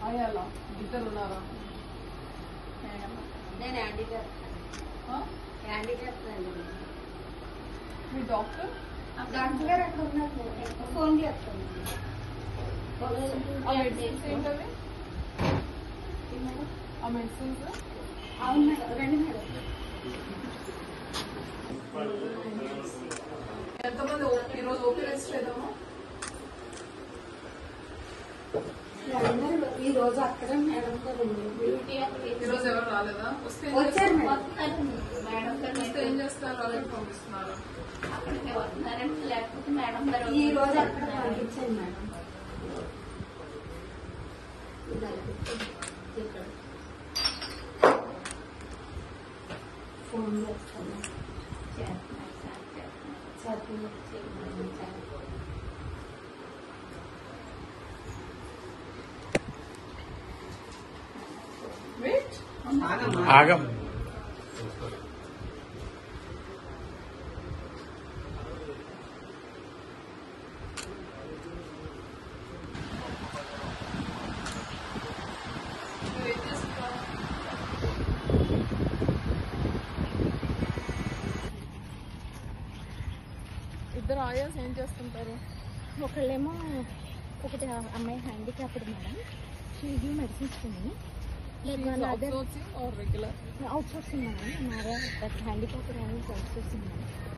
అయ్యాలా ఇద్దరు ఉన్నారా? నేను హ్యాండిక్యాప్ మీ డాక్టర్ డాక్టర్ గారు అక్కడ ఉన్నారు. ఫోన్ చేస్తాను. ఆ మెడిసిన్స్ ఏంటవి? ఆ మెడిసిన్స్ అవును మేడం, రండి మేడం. ఎంతమంది ఈరోజు ఓపీ రిజిస్టర్ చేద్దామా? ఈ రోజు అక్కడ మేడం గారు ఈరోజు ఎవరు రాలేదా? వస్తే వచ్చారు మేడం గారు. వస్తే ఏం చేస్తారు? అలాగే పంపిస్తున్నారు. అక్కడికి వస్తున్నారంటే లేకపోతే మేడం గారు ఈ రోజు అక్కడ పంపించండి మేడం. ఇక్కడ ఫోన్ చేస్తాను. ఆగం ఇద్దరు ఆయాస్ ఏం చేస్తుంటారు? ఒకళ్ళేమో ఒకటి అమ్మాయి handicapped madam, she give medicines to me. Like one other regular outsourcing madam, హమారా హ్యాండిక్యాప్డ్ అవుట్ సోర్సింగ్ మేడం.